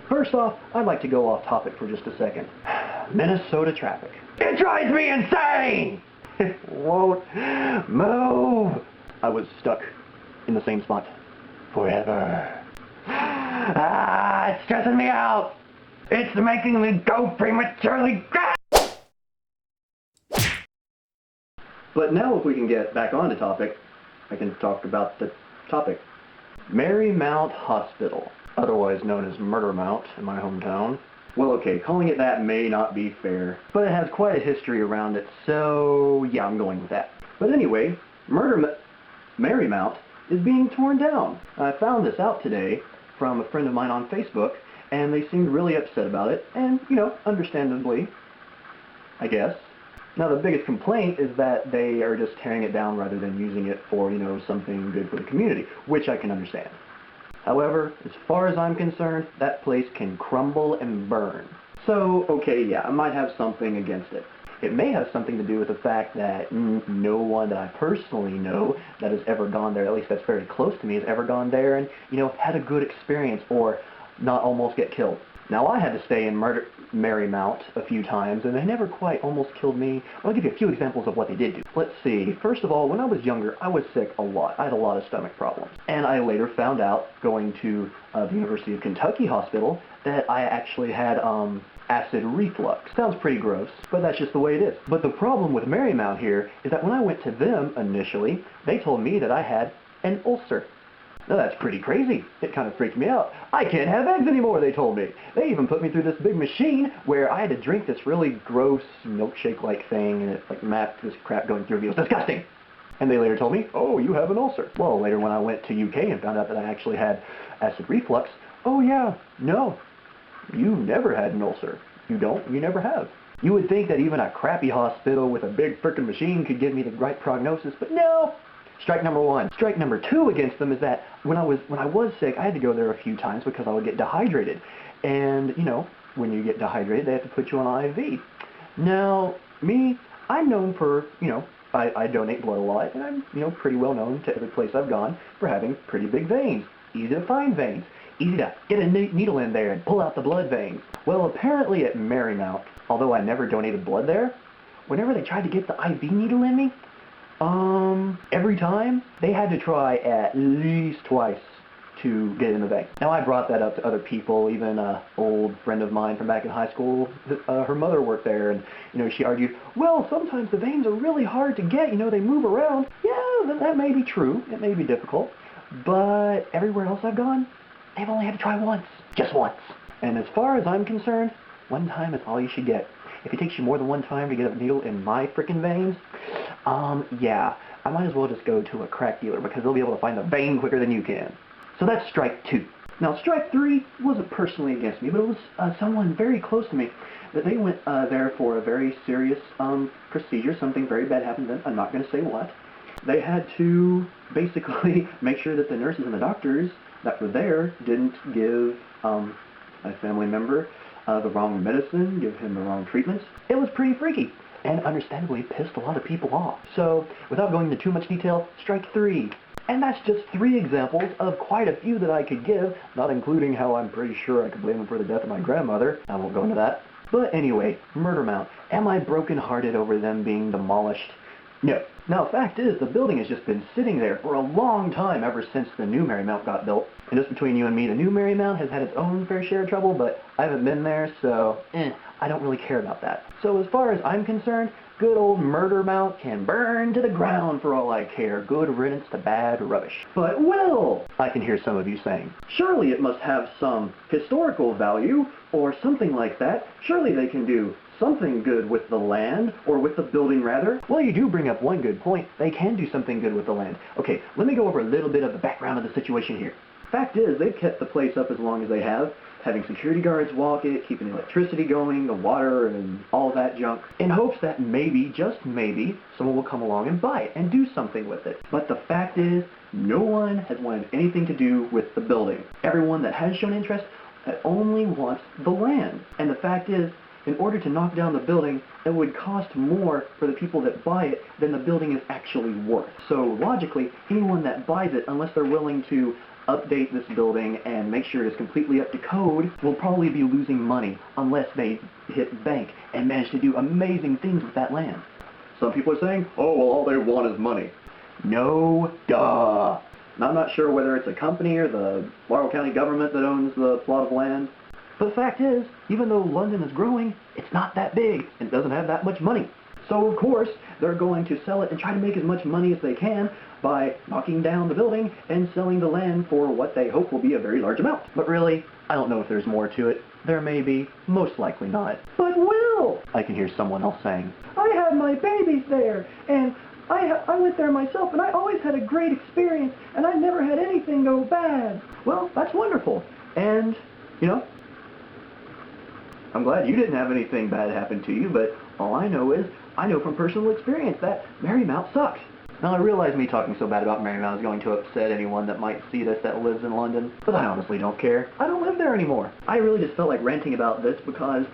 First off, I'd like to go off topic for just a second. Minnesota traffic. It drives me insane! It won't move! I was stuck in the same spot forever. It's stressing me out! It's making me go prematurely. But now if we can get back on the topic, I can talk about the topic. Marymount Hospital, otherwise known as Murdermount in my hometown. Well, okay, calling it that may not be fair, but it has quite a history around it, so yeah, I'm going with that. But anyway, Marymount is being torn down. I found this out today from a friend of mine on Facebook, and they seemed really upset about it, and, you know, understandably, I guess. Now, the biggest complaint is that they are just tearing it down rather than using it for, you know, something good for the community, which I can understand. However, as far as I'm concerned, that place can crumble and burn. So, okay, yeah, I might have something against it. It may have something to do with the fact that no one that I personally know that has ever gone there, at least that's very close to me, has ever gone there and, you know, had a good experience or not almost get killed. Now, I had to stay in Marymount a few times, and they never quite almost killed me. I'll give you a few examples of what they did do. Let's see. First of all, when I was younger, I was sick a lot. I had a lot of stomach problems. And I later found out, going to the University of Kentucky Hospital, that I actually had acid reflux. Sounds pretty gross, but that's just the way it is. But the problem with Marymount here is that when I went to them initially, they told me that I had an ulcer. Now that's pretty crazy. It kind of freaked me out. I can't have eggs anymore, they told me. They even put me through this big machine where I had to drink this really gross milkshake-like thing, and it like mapped this crap going through me. It was disgusting. And they later told me, oh, you have an ulcer. Well, later when I went to UK and found out that I actually had acid reflux, oh yeah, no, you never had an ulcer. You don't, you never have. You would think that even a crappy hospital with a big frickin' machine could give me the right prognosis, but no. Strike number one. Strike number two against them is that when I was sick, I had to go there a few times because I would get dehydrated. And, you know, when you get dehydrated, they have to put you on an IV. Now, me, I'm known for, you know, I donate blood a lot, and I'm, you know, pretty well known to every place I've gone for having pretty big veins. Easy to find veins. Easy to get a needle in there and pull out the blood veins. Well, apparently at Marymount, although I never donated blood there, whenever they tried to get the IV needle in me, every time, they had to try at least twice to get in the vein. Now, I brought that up to other people, even an old friend of mine from back in high school. Her mother worked there, and, you know, she argued, well, sometimes the veins are really hard to get, you know, they move around. Yeah, that may be true. It may be difficult. But everywhere else I've gone, they've only had to try once. Just once. And as far as I'm concerned, one time is all you should get. If it takes you more than one time to get a needle in my frickin' veins, yeah, I might as well just go to a crack dealer because they'll be able to find the vein quicker than you can. So that's strike two. Now, strike three wasn't personally against me, but it was someone very close to me that they went there for a very serious procedure. Something very bad happened to them. I'm not going to say what. They had to basically make sure that the nurses and the doctors that were there didn't give a family member the wrong medicine, give him the wrong treatments. It was pretty freaky, and understandably pissed a lot of people off. So, without going into too much detail, strike three. And that's just 3 examples of quite a few that I could give, not including how I'm pretty sure I could blame them for the death of my grandmother. I won't go into that. But anyway, Murdermount. Am I brokenhearted over them being demolished? No. Now, fact is, the building has just been sitting there for a long time ever since the new Marymount got built. And just between you and me, the new Marymount has had its own fair share of trouble, but I haven't been there, so I don't really care about that. So as far as I'm concerned, good old Murdermount can burn to the ground for all I care. Good riddance to bad rubbish. But, well, I can hear some of you saying, surely it must have some historical value, or something like that. Surely they can do something good with the land, or with the building rather. Well, you do bring up one good point. They can do something good with the land. Okay, let me go over a little bit of the background of the situation here. Fact is, they've kept the place up as long as they have, having security guards walk it, keeping the electricity going, the water, and all that junk, in hopes that maybe, just maybe, someone will come along and buy it and do something with it. But the fact is, no one has wanted anything to do with the building. Everyone that has shown interest only wants the land. And the fact is, in order to knock down the building, it would cost more for the people that buy it than the building is actually worth. So logically, anyone that buys it, unless they're willing to update this building and make sure it's completely up to code will probably be losing money unless they hit bank and manage to do amazing things with that land. Some people are saying, oh, well, all they want is money. No, duh. And I'm not sure whether it's a company or the Laurel County government that owns the plot of land. But the fact is, even though London is growing, it's not that big and doesn't have that much money. So of course, they're going to sell it and try to make as much money as they can by knocking down the building and selling the land for what they hope will be a very large amount. But really, I don't know if there's more to it. There may be, most likely not. But Will! I can hear someone else saying, I had my babies there, and I went there myself, and I always had a great experience, and I never had anything go bad. Well, that's wonderful. And, you know, I'm glad you didn't have anything bad happen to you, but all I know is, I know from personal experience that Marymount sucks. Now, I realize me talking so bad about Marymount is going to upset anyone that might see this that lives in London, but I honestly don't care. I don't live there anymore. I really just felt like ranting about this because,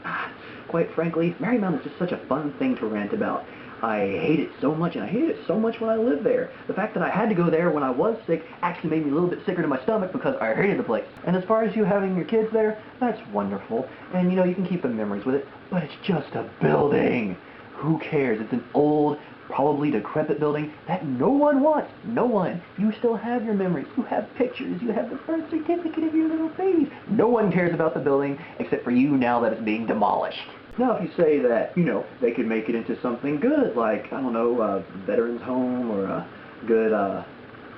quite frankly, Marymount is just such a fun thing to rant about. I hate it so much, and I hated it so much when I lived there. The fact that I had to go there when I was sick actually made me a little bit sicker to my stomach because I hated the place. And as far as you having your kids there, that's wonderful. And you know, you can keep the memories with it, but it's just a building. Who cares? It's an old, probably decrepit building that no one wants. No one. You still have your memories. You have pictures. You have the birth certificate of your little babies. No one cares about the building except for you now that it's being demolished. Now, if you say that, you know, they could make it into something good, like, I don't know, a veterans home or a good, I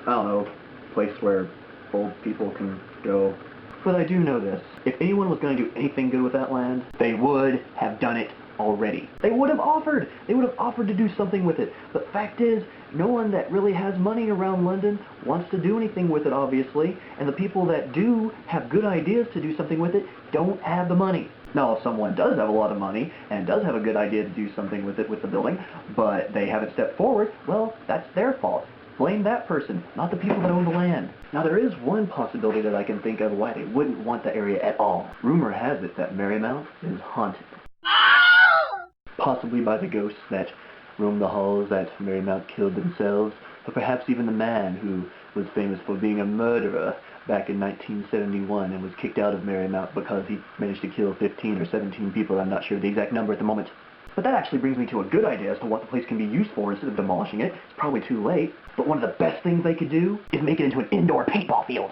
don't know, place where old people can go. But I do know this. If anyone was going to do anything good with that land, they would have done it already. They would have offered. They would have offered to do something with it. But the fact is, no one that really has money around London wants to do anything with it, obviously. And the people that do have good ideas to do something with it don't have the money. Now, if someone does have a lot of money and does have a good idea to do something with it, with the building, but they haven't stepped forward, well, that's their fault. Blame that person, not the people that own the land. Now, there is one possibility that I can think of why they wouldn't want the area at all. Rumor has it that Marymount is haunted. Possibly by the ghosts that roam the halls that Marymount killed themselves, or perhaps even the man who was famous for being a murderer back in 1971 and was kicked out of Marymount because he managed to kill 15 or 17 people. I'm not sure the exact number at the moment. But that actually brings me to a good idea as to what the place can be used for instead of demolishing it. It's probably too late, but one of the best things they could do is make it into an indoor paintball field.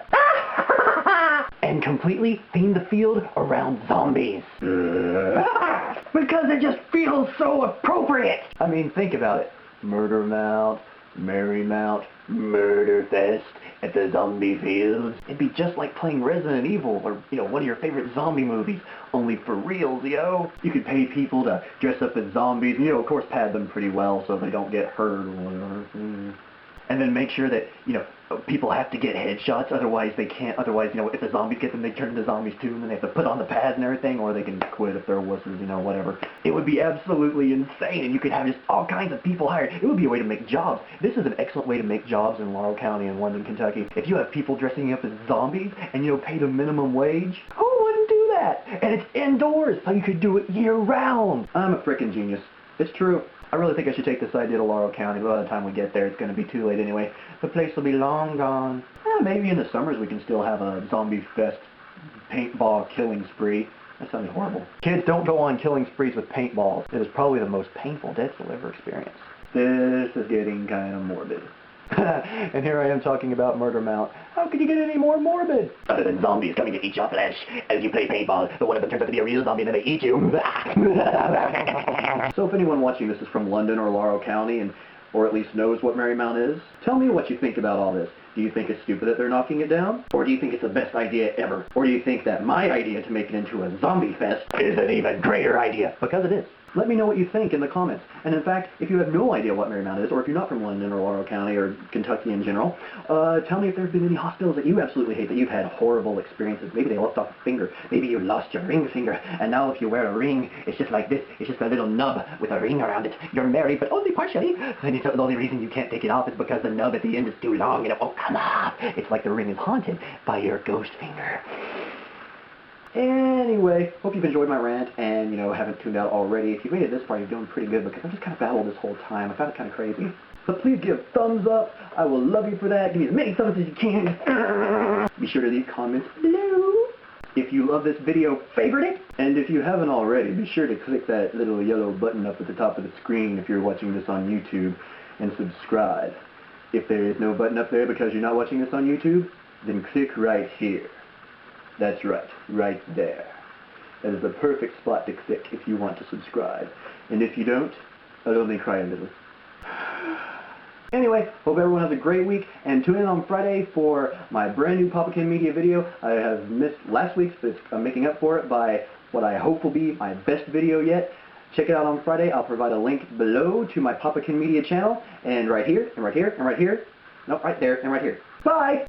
And completely theme the field around zombies. Because it just feels so appropriate. I mean, think about it. Murdermount, Marymount, Murderfest at the zombie fields. It'd be just like playing Resident Evil or, you know, one of your favorite zombie movies. Only for reals, yo. You could pay people to dress up as zombies and, you know, of course pad them pretty well so they don't get hurt or whatever. And then make sure that, you know, people have to get headshots, otherwise they can't, otherwise, you know, if the zombies get them, they turn into zombies too, and then they have to put on the pads and everything, or they can quit if they're wusses, you know, whatever. It would be absolutely insane, and you could have just all kinds of people hired. It would be a way to make jobs. This is an excellent way to make jobs in Laurel County and London, Kentucky. If you have people dressing up as zombies, and, you know, pay them minimum wage, who wouldn't do that? And it's indoors, so you could do it year-round. I'm a frickin' genius. It's true. I really think I should take this idea to Laurel County, but by the time we get there, it's going to be too late anyway. The place will be long gone. Maybe in the summers we can still have a zombie fest paintball killing spree. That sounded horrible. Kids, don't go on killing sprees with paintballs. It is probably the most painful death you'll ever experience. This is getting kind of morbid. And here I am talking about Murdermount. How could you get any more morbid? Other than zombies coming to eat your flesh as you play paintball, but one of them turns out to be a real zombie and then they eat you. So if anyone watching this is from London or Laurel County or at least knows what Marymount is, tell me what you think about all this. Do you think it's stupid that they're knocking it down? Or do you think it's the best idea ever? Or do you think that my idea to make it into a zombie fest is an even greater idea? Because it is. Let me know what you think in the comments. And in fact, if you have no idea what Marymount is, or if you're not from London or Laurel County or Kentucky in general, tell me if there's been any hospitals that you absolutely hate, that you've had horrible experiences. Maybe they lopped off a finger. Maybe you lost your ring finger, and now if you wear a ring, it's just like this. It's just a little nub with a ring around it. You're married, but only partially. And the only reason you can't take it off is because the nub at the end is too long and it won't come off. It's like the ring is haunted by your ghost finger. Anyway, hope you've enjoyed my rant and, you know, haven't tuned out already. If you made it this far, you're doing pretty good because I just kind of babbled this whole time. I found it kind of crazy. But please give a thumbs up. I will love you for that. Give me as many thumbs as you can. Be sure to leave comments below. If you love this video, favorite it. And if you haven't already, be sure to click that little yellow button up at the top of the screen if you're watching this on YouTube and subscribe. If there is no button up there because you're not watching this on YouTube, then click right here. That's right there. That is the perfect spot to click if you want to subscribe. And if you don't, I'll only cry a little. Anyway, hope everyone has a great week, and tune in on Friday for my brand new Papakin Media video. I have missed last week's, but I'm making up for it by what I hope will be my best video yet. Check it out on Friday. I'll provide a link below to my Papakin Media channel, and right here, and right here, and right here. Nope, right there, and right here. Bye!